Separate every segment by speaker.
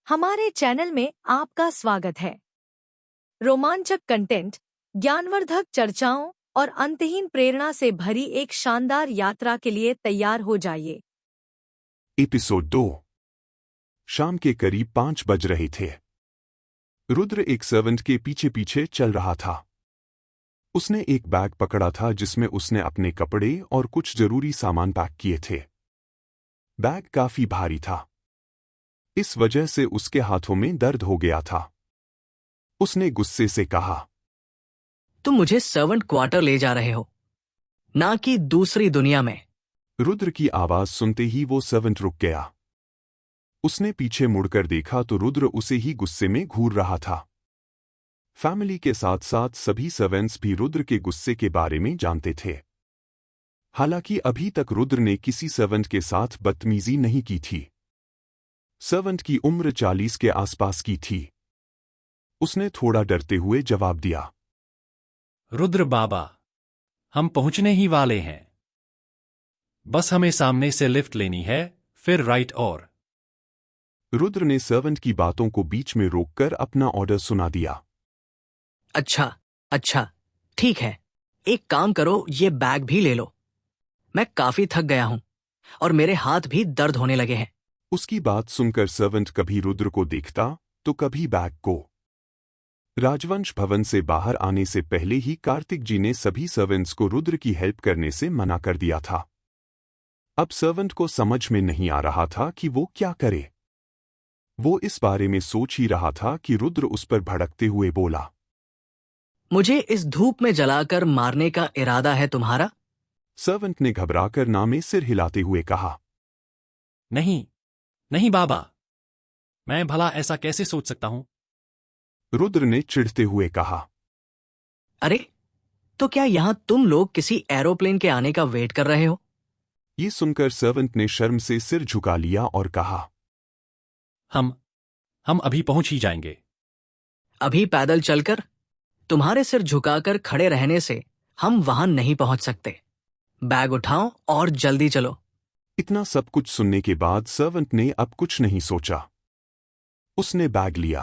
Speaker 1: हमारे चैनल में आपका स्वागत है। रोमांचक कंटेंट, ज्ञानवर्धक चर्चाओं और अंतहीन प्रेरणा से भरी एक शानदार यात्रा के लिए तैयार हो जाइए।
Speaker 2: एपिसोड 2। शाम के करीब 5 बज रहे थे। रुद्र एक सर्वेंट के पीछे पीछे चल रहा था। उसने एक बैग पकड़ा था जिसमें उसने अपने कपड़े और कुछ जरूरी सामान पैक किए थे। बैग काफी भारी था, इस वजह से उसके हाथों में दर्द हो गया था। उसने गुस्से से कहा,
Speaker 3: तुम मुझे सर्वेंट क्वार्टर ले जा रहे हो, ना कि दूसरी दुनिया में।
Speaker 2: रुद्र की आवाज सुनते ही वो सर्वेंट रुक गया। उसने पीछे मुड़कर देखा तो रुद्र उसे ही गुस्से में घूर रहा था। फैमिली के साथ साथ सभी सर्वेंट्स भी रुद्र के गुस्से के बारे में जानते थे। हालांकि अभी तक रुद्र ने किसी सर्वेंट के साथ बदतमीजी नहीं की थी। सर्वेंट की उम्र 40 के आसपास की थी। उसने थोड़ा डरते हुए जवाब दिया,
Speaker 4: रुद्र बाबा, हम पहुंचने ही वाले हैं। बस हमें सामने से लिफ्ट लेनी है, फिर राइट और।
Speaker 2: रुद्र ने सर्वेंट की बातों को बीच में रोककर अपना ऑर्डर सुना दिया।
Speaker 3: अच्छा, ठीक है। एक काम करो, ये बैग भी ले लो। मैं काफी थक गया हूं और मेरे हाथ भी दर्द होने लगे हैं।
Speaker 2: उसकी बात सुनकर सर्वेंट कभी रुद्र को देखता तो कभी बैग को। राजवंश भवन से बाहर आने से पहले ही कार्तिक जी ने सभी सर्वेंट्स को रुद्र की हेल्प करने से मना कर दिया था। अब सर्वेंट को समझ में नहीं आ रहा था कि वो क्या करे। वो इस बारे में सोच ही रहा था कि रुद्र उस पर भड़कते हुए बोला,
Speaker 3: मुझे इस धूप में जलाकर मारने का इरादा है तुम्हारा?
Speaker 2: सर्वेंट ने घबराकर ना में सिर हिलाते हुए कहा,
Speaker 4: नहीं बाबा, मैं भला ऐसा कैसे सोच सकता हूं?
Speaker 2: रुद्र ने चिढ़ते हुए कहा,
Speaker 3: अरे, तो क्या यहां तुम लोग किसी एरोप्लेन के आने का वेट कर रहे हो?
Speaker 2: ये सुनकर सर्वेंट ने शर्म से सिर झुका लिया और कहा,
Speaker 4: हम अभी पहुंच ही जाएंगे।
Speaker 3: अभी पैदल चलकर? तुम्हारे सिर झुकाकर खड़े रहने से हम वहां नहीं पहुंच सकते। बैग उठाओ और जल्दी चलो।
Speaker 2: इतना सब कुछ सुनने के बाद सर्वेंट ने अब कुछ नहीं सोचा। उसने बैग लिया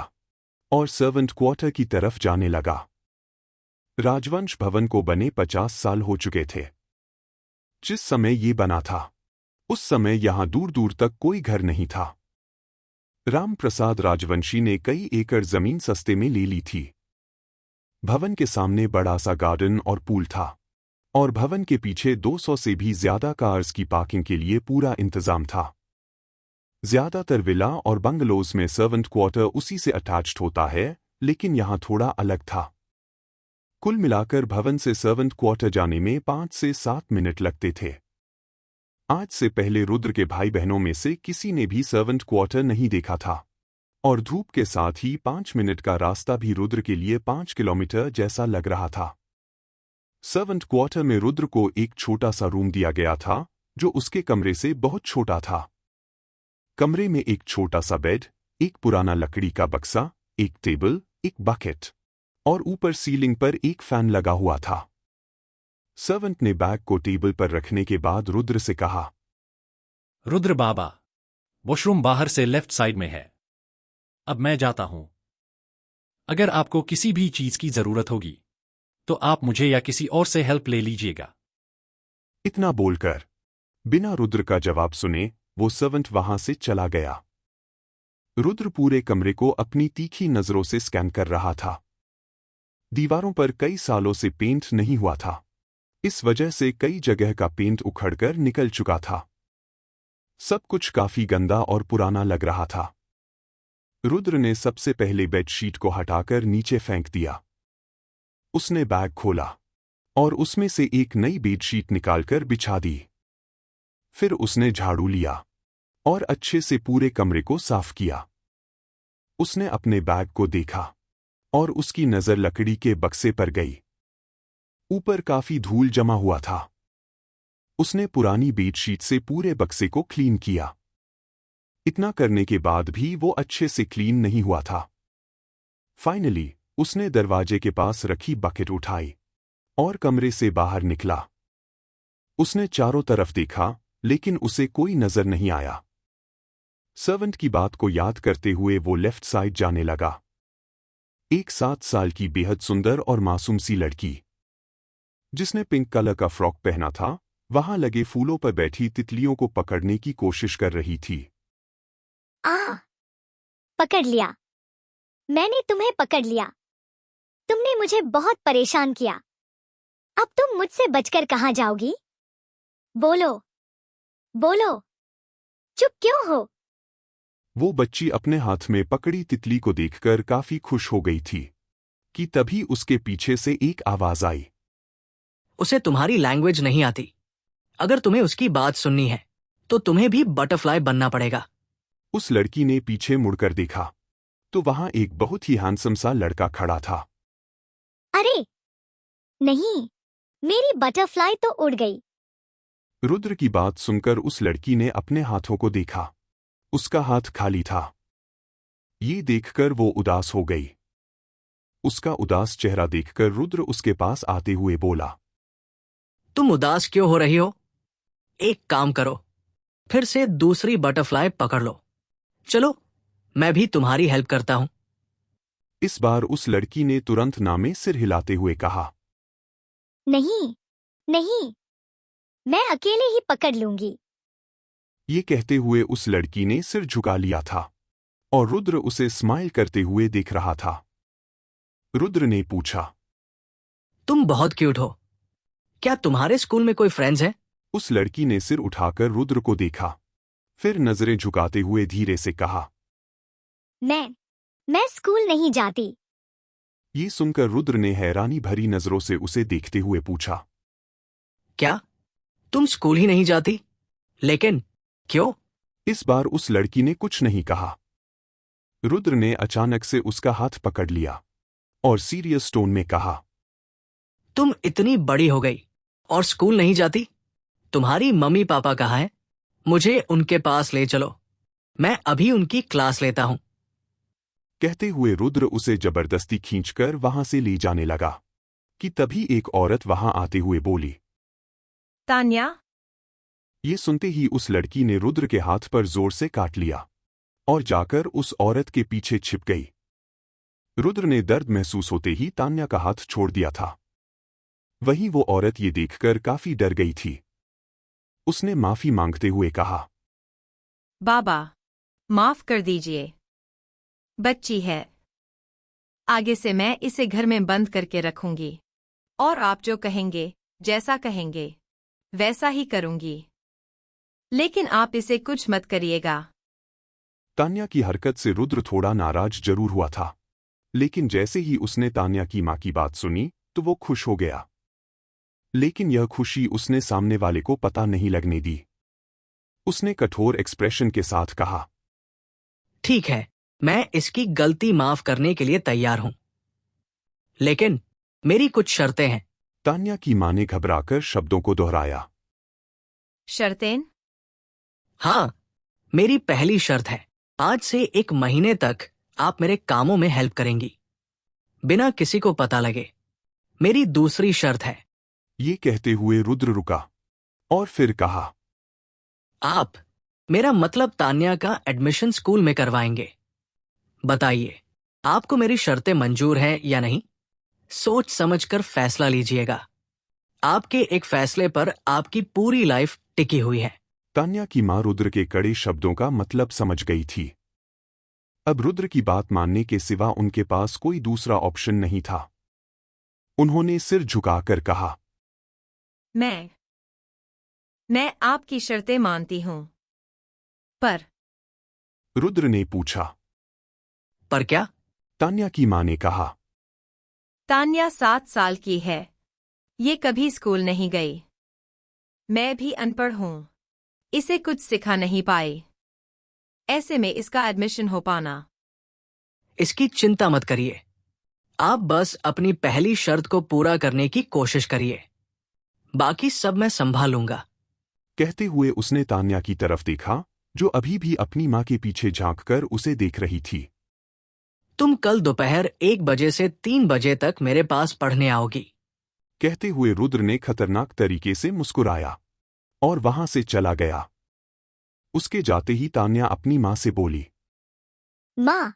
Speaker 2: और सर्वेंट क्वार्टर की तरफ जाने लगा। राजवंश भवन को बने 50 साल हो चुके थे। जिस समय ये बना था, उस समय यहां दूर दूर तक कोई घर नहीं था। रामप्रसाद राजवंशी ने कई एकड़ जमीन सस्ते में ले ली थी। भवन के सामने बड़ा सा गार्डन और पूल था और भवन के पीछे 200 से भी ज्यादा कार्स की पार्किंग के लिए पूरा इंतजाम था। ज्यादातर विला और बंगलोज में सर्वेंट क्वार्टर उसी से अटैच्ड होता है, लेकिन यहां थोड़ा अलग था। कुल मिलाकर भवन से सर्वेंट क्वार्टर जाने में 5 से 7 मिनट लगते थे। आज से पहले रुद्र के भाई बहनों में से किसी ने भी सर्वेंट क्वार्टर नहीं देखा था और धूप के साथ ही 5 मिनट का रास्ता भी रुद्र के लिए 5 किलोमीटर जैसा लग रहा था। सर्वेंट क्वार्टर में रुद्र को एक छोटा सा रूम दिया गया था जो उसके कमरे से बहुत छोटा था। कमरे में एक छोटा सा बेड, एक पुराना लकड़ी का बक्सा, एक टेबल, एक बकेट और ऊपर सीलिंग पर एक फैन लगा हुआ था। सर्वेंट ने बैग को टेबल पर रखने के बाद रुद्र से कहा,
Speaker 4: रुद्र बाबा, वॉशरूम बाहर से लेफ्ट साइड में है। अब मैं जाता हूं। अगर आपको किसी भी चीज की जरूरत होगी तो आप मुझे या किसी और से हेल्प ले लीजिएगा।
Speaker 2: इतना बोलकर बिना रुद्र का जवाब सुने वो सर्वेंट वहां से चला गया। रुद्र पूरे कमरे को अपनी तीखी नजरों से स्कैन कर रहा था। दीवारों पर कई सालों से पेंट नहीं हुआ था, इस वजह से कई जगह का पेंट उखड़कर निकल चुका था। सब कुछ काफी गंदा और पुराना लग रहा था। रुद्र ने सबसे पहले बेडशीट को हटाकर नीचे फेंक दिया। उसने बैग खोला और उसमें से एक नई बेडशीट निकालकर बिछा दी। फिर उसने झाड़ू लिया और अच्छे से पूरे कमरे को साफ किया। उसने अपने बैग को देखा और उसकी नजर लकड़ी के बक्से पर गई। ऊपर काफी धूल जमा हुआ था। उसने पुरानी बेडशीट से पूरे बक्से को क्लीन किया। इतना करने के बाद भी वो अच्छे से क्लीन नहीं हुआ था। फाइनली उसने दरवाजे के पास रखी बकेट उठाई और कमरे से बाहर निकला। उसने चारों तरफ देखा, लेकिन उसे कोई नजर नहीं आया। सर्वेंट की बात को याद करते हुए वो लेफ्ट साइड जाने लगा। एक 7 साल की बेहद सुंदर और मासूम सी लड़की, जिसने पिंक कलर का फ्रॉक पहना था, वहां लगे फूलों पर बैठी तितलियों को पकड़ने की कोशिश कर रही थी।
Speaker 5: पकड़ लिया। मैंने तुम्हें पकड़ लिया। तुमने मुझे बहुत परेशान किया। अब तुम मुझसे बचकर कहाँ जाओगी? बोलो, बोलो, चुप क्यों हो?
Speaker 2: वो बच्ची अपने हाथ में पकड़ी तितली को देखकर काफी खुश हो गई थी कि तभी उसके पीछे से एक आवाज आई।
Speaker 3: उसे तुम्हारी लैंग्वेज नहीं आती। अगर तुम्हें उसकी बात सुननी है तो तुम्हें भी बटरफ्लाई बनना पड़ेगा।
Speaker 2: उस लड़की ने पीछे मुड़कर देखा तो वहां एक बहुत ही हैंडसम सा लड़का खड़ा था।
Speaker 5: अरे नहीं, मेरी बटरफ्लाई तो उड़ गई।
Speaker 2: रुद्र की बात सुनकर उस लड़की ने अपने हाथों को देखा। उसका हाथ खाली था। ये देखकर वो उदास हो गई। उसका उदास चेहरा देखकर रुद्र उसके पास आते हुए बोला,
Speaker 3: तुम उदास क्यों हो रही हो? एक काम करो, फिर से दूसरी बटरफ्लाई पकड़ लो। चलो, मैं भी तुम्हारी हेल्प करता हूं।
Speaker 2: इस बार उस लड़की ने तुरंत नामे सिर हिलाते हुए कहा,
Speaker 5: नहीं, नहीं, मैं अकेले ही पकड़ लूंगी।
Speaker 2: ये कहते हुए उस लड़की ने सिर झुका लिया था और रुद्र उसे स्माइल करते हुए देख रहा था। रुद्र ने पूछा,
Speaker 3: तुम बहुत क्यूट हो। क्या तुम्हारे स्कूल में कोई फ्रेंड्स हैं?
Speaker 2: उस लड़की ने सिर उठाकर रुद्र को देखा, फिर नजरें झुकाते हुए धीरे से कहा,
Speaker 5: मैं स्कूल नहीं जाती।
Speaker 2: ये सुनकर रुद्र ने हैरानी भरी नजरों से उसे देखते हुए पूछा,
Speaker 3: क्या तुम स्कूल ही नहीं जाती? लेकिन क्यों?
Speaker 2: इस बार उस लड़की ने कुछ नहीं कहा। रुद्र ने अचानक से उसका हाथ पकड़ लिया और सीरियस टोन में कहा,
Speaker 3: तुम इतनी बड़ी हो गई और स्कूल नहीं जाती? तुम्हारी मम्मी पापा कहाँ हैं? मुझे उनके पास ले चलो, मैं अभी उनकी क्लास लेता हूं।
Speaker 2: कहते हुए रुद्र उसे जबरदस्ती खींचकर वहां से ले जाने लगा कि तभी एक औरत वहां आते हुए बोली,
Speaker 1: तान्या।
Speaker 2: ये सुनते ही उस लड़की ने रुद्र के हाथ पर जोर से काट लिया और जाकर उस औरत के पीछे छिप गई। रुद्र ने दर्द महसूस होते ही तान्या का हाथ छोड़ दिया था। वहीं वो औरत ये देखकर काफी डर गई थी। उसने माफी मांगते हुए कहा,
Speaker 6: बाबा, माफ कर दीजिए। बच्ची है। आगे से मैं इसे घर में बंद करके रखूंगी और आप जो कहेंगे, जैसा कहेंगे, वैसा ही करूंगी। लेकिन आप इसे कुछ मत करिएगा।
Speaker 2: तान्या की हरकत से रुद्र थोड़ा नाराज जरूर हुआ था, लेकिन जैसे ही उसने तान्या की मां की बात सुनी तो वो खुश हो गया। लेकिन यह खुशी उसने सामने वाले को पता नहीं लगने दी। उसने कठोर एक्सप्रेशन के साथ कहा,
Speaker 3: ठीक है, मैं इसकी गलती माफ करने के लिए तैयार हूं, लेकिन मेरी कुछ शर्तें हैं।
Speaker 2: तान्या की मां ने घबराकर शब्दों को दोहराया,
Speaker 6: शर्तें?
Speaker 3: हाँ, मेरी पहली शर्त है, आज से 1 महीने तक आप मेरे कामों में हेल्प करेंगी, बिना किसी को पता लगे। मेरी दूसरी शर्त है।
Speaker 2: ये कहते हुए रुद्र रुका और फिर कहा,
Speaker 3: आप मेरा मतलब तान्या का एडमिशन स्कूल में करवाएंगे। बताइए, आपको मेरी शर्तें मंजूर हैं या नहीं? सोच समझकर फैसला लीजिएगा। आपके एक फैसले पर आपकी पूरी लाइफ टिकी हुई है।
Speaker 2: तान्या की मां रुद्र के कड़े शब्दों का मतलब समझ गई थी। अब रुद्र की बात मानने के सिवा उनके पास कोई दूसरा ऑप्शन नहीं था। उन्होंने सिर झुकाकर कहा,
Speaker 6: मैं आपकी शर्तें मानती हूं, पर।
Speaker 2: रुद्र ने पूछा,
Speaker 3: पर क्या?
Speaker 2: तान्या की मां ने कहा,
Speaker 6: तान्या 7 साल की है। ये कभी स्कूल नहीं गई। मैं भी अनपढ़ हूं, इसे कुछ सिखा नहीं पाई। ऐसे में इसका एडमिशन हो पाना।
Speaker 3: इसकी चिंता मत करिए, आप बस अपनी पहली शर्त को पूरा करने की कोशिश करिए, बाकी सब मैं संभाल लूंगा।
Speaker 2: कहते हुए उसने तान्या की तरफ देखा, जो अभी भी अपनी मां के पीछे झांककर उसे देख रही थी।
Speaker 3: तुम कल दोपहर 1 बजे से 3 बजे तक मेरे पास पढ़ने आओगी।
Speaker 2: कहते हुए रुद्र ने खतरनाक तरीके से मुस्कुराया और वहां से चला गया। उसके जाते ही तान्या अपनी माँ से बोली,
Speaker 5: माँ,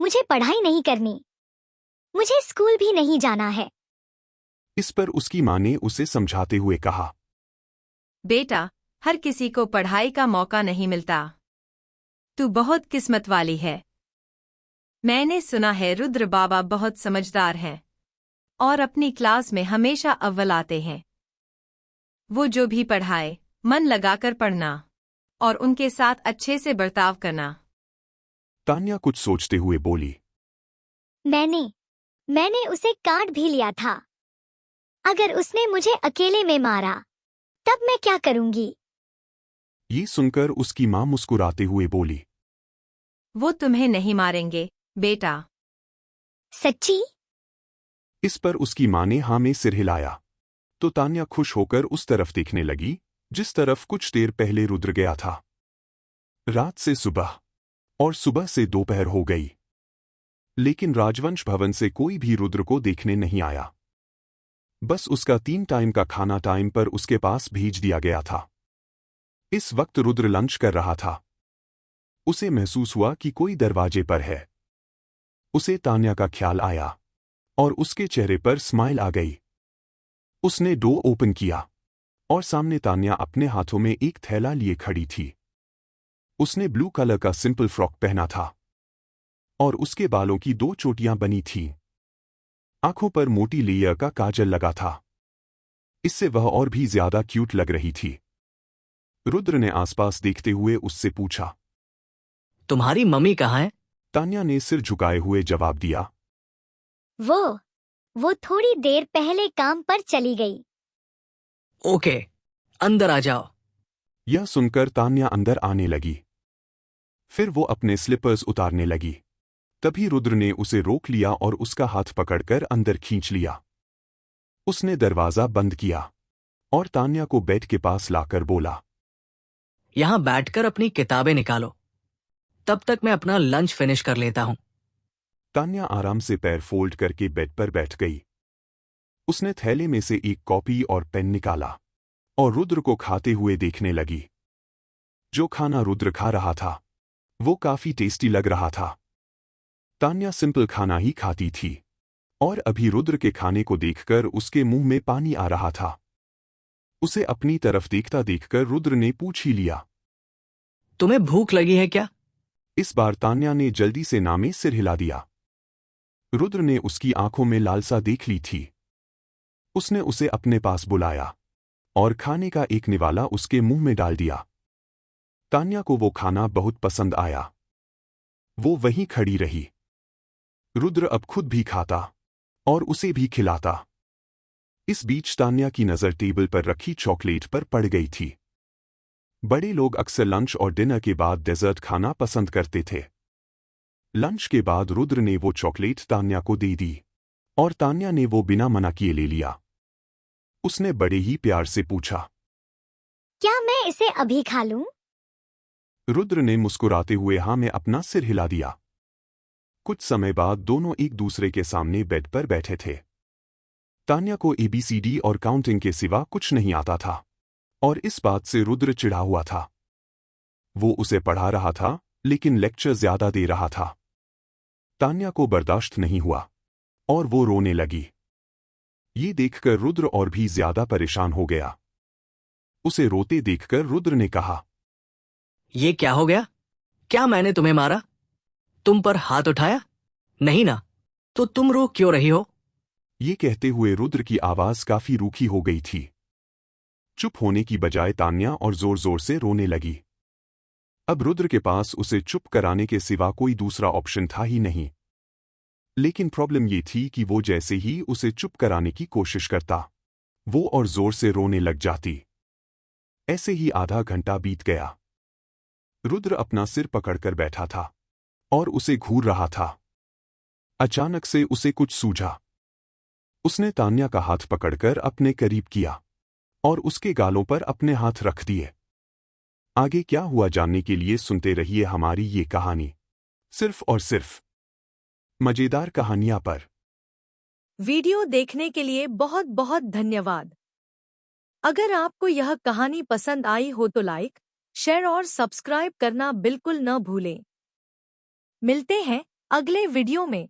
Speaker 5: मुझे पढ़ाई नहीं करनी। मुझे स्कूल भी नहीं जाना है।
Speaker 2: इस पर उसकी माँ ने उसे समझाते हुए कहा,
Speaker 6: बेटा, हर किसी को पढ़ाई का मौका नहीं मिलता। तू बहुत किस्मत वाली है। मैंने सुना है रुद्र बाबा बहुत समझदार हैं और अपनी क्लास में हमेशा अव्वल आते हैं। वो जो भी पढ़ाए, मन लगाकर पढ़ना और उनके साथ अच्छे से बर्ताव करना।
Speaker 2: तान्या कुछ सोचते हुए बोली,
Speaker 5: मैंने उसे काट भी लिया था। अगर उसने मुझे अकेले में मारा, तब मैं क्या करूंगी?
Speaker 2: ये सुनकर उसकी माँ मुस्कुराते हुए बोली,
Speaker 6: वो तुम्हें नहीं मारेंगे, बेटा।
Speaker 5: सच्ची?
Speaker 2: इस पर उसकी माँ ने हाँ में सिर हिलाया। तो तान्या खुश होकर उस तरफ देखने लगी जिस तरफ कुछ देर पहले रुद्र गया था। रात से सुबह और सुबह से दोपहर हो गई, लेकिन राजवंश भवन से कोई भी रुद्र को देखने नहीं आया। बस उसका 3 टाइम का खाना टाइम पर उसके पास भेज दिया गया था। इस वक्त रुद्र लंच कर रहा था। उसे महसूस हुआ कि कोई दरवाजे पर है। उसे तान्या का ख्याल आया और उसके चेहरे पर स्माइल आ गई। उसने डोर ओपन किया और सामने तान्या अपने हाथों में एक थैला लिए खड़ी थी। उसने ब्लू कलर का सिंपल फ्रॉक पहना था और उसके बालों की 2 चोटियां बनी थीं। आंखों पर मोटी लेयर का काजल लगा था। इससे वह और भी ज्यादा क्यूट लग रही थी। रुद्र ने आसपास देखते हुए उससे पूछा,
Speaker 3: तुम्हारी मम्मी कहाँ है?
Speaker 2: तान्या ने सिर झुकाए हुए जवाब दिया,
Speaker 5: वो थोड़ी देर पहले काम पर चली गई।
Speaker 3: ओके, अंदर आ जाओ।
Speaker 2: यह सुनकर तान्या अंदर आने लगी। फिर वो अपने स्लीपर्स उतारने लगी। तभी रुद्र ने उसे रोक लिया और उसका हाथ पकड़कर अंदर खींच लिया। उसने दरवाजा बंद किया और तान्या को बेड के पास लाकर बोला,
Speaker 3: यहां बैठकर अपनी किताबें निकालो। तब तक मैं अपना लंच फिनिश कर लेता हूं।
Speaker 2: तान्या आराम से पैर फोल्ड करके बेड पर बैठ गई। उसने थैले में से एक कॉपी और पेन निकाला और रुद्र को खाते हुए देखने लगी। जो खाना रुद्र खा रहा था वो काफी टेस्टी लग रहा था। तान्या सिंपल खाना ही खाती थी और अभी रुद्र के खाने को देखकर उसके मुंह में पानी आ रहा था। उसे अपनी तरफ देखता देखकर रुद्र ने पूछ ही लिया,
Speaker 3: तुम्हें भूख लगी है क्या?
Speaker 2: इस बार तान्या ने जल्दी से ना में सिर हिला दिया। रुद्र ने उसकी आंखों में लालसा देख ली थी। उसने उसे अपने पास बुलाया और खाने का एक निवाला उसके मुंह में डाल दिया। तान्या को वो खाना बहुत पसंद आया। वो वहीं खड़ी रही। रुद्र अब खुद भी खाता और उसे भी खिलाता। इस बीच तान्या की नज़र टेबल पर रखी चॉकलेट पर पड़ गई थी। बड़े लोग अक्सर लंच और डिनर के बाद डेजर्ट खाना पसंद करते थे। लंच के बाद रुद्र ने वो चॉकलेट तान्या को दे दी और तान्या ने वो बिना मना किए ले लिया। उसने बड़े ही प्यार से पूछा,
Speaker 5: क्या मैं इसे अभी खा लूं?
Speaker 2: रुद्र ने मुस्कुराते हुए हाँ में अपना सिर हिला दिया। कुछ समय बाद दोनों एक दूसरे के सामने बेड पर बैठे थे। तान्या को ABCD और काउंटिंग के सिवा कुछ नहीं आता था और इस बात से रुद्र चिढ़ा हुआ था। वो उसे पढ़ा रहा था लेकिन लेक्चर ज्यादा दे रहा था। तान्या को बर्दाश्त नहीं हुआ और वो रोने लगी। ये देखकर रुद्र और भी ज्यादा परेशान हो गया। उसे रोते देखकर रुद्र ने कहा,
Speaker 3: ये क्या हो गया? क्या मैंने तुम्हें मारा? तुम पर हाथ उठाया? नहीं ना? तो तुम रो क्यों रही हो?
Speaker 2: ये कहते हुए रुद्र की आवाज काफी रूखी हो गई थी। चुप होने की बजाय तान्या और जोर जोर से रोने लगी। अब रुद्र के पास उसे चुप कराने के सिवा कोई दूसरा ऑप्शन था ही नहीं। लेकिन प्रॉब्लम ये थी कि वो जैसे ही उसे चुप कराने की कोशिश करता, वो और जोर से रोने लग जाती। ऐसे ही आधा घंटा बीत गया। रुद्र अपना सिर पकड़कर बैठा था और उसे घूर रहा था। अचानक से उसे कुछ सूझा। उसने तान्या का हाथ पकड़कर अपने करीब किया और उसके गालों पर अपने हाथ रख दिए। आगे क्या हुआ जानने के लिए सुनते रहिए हमारी ये कहानी, सिर्फ और सिर्फ मजेदार कहानियां पर।
Speaker 1: वीडियो देखने के लिए बहुत बहुत धन्यवाद। अगर आपको यह कहानी पसंद आई हो तो लाइक, शेयर और सब्सक्राइब करना बिल्कुल न भूलें। मिलते हैं अगले वीडियो में।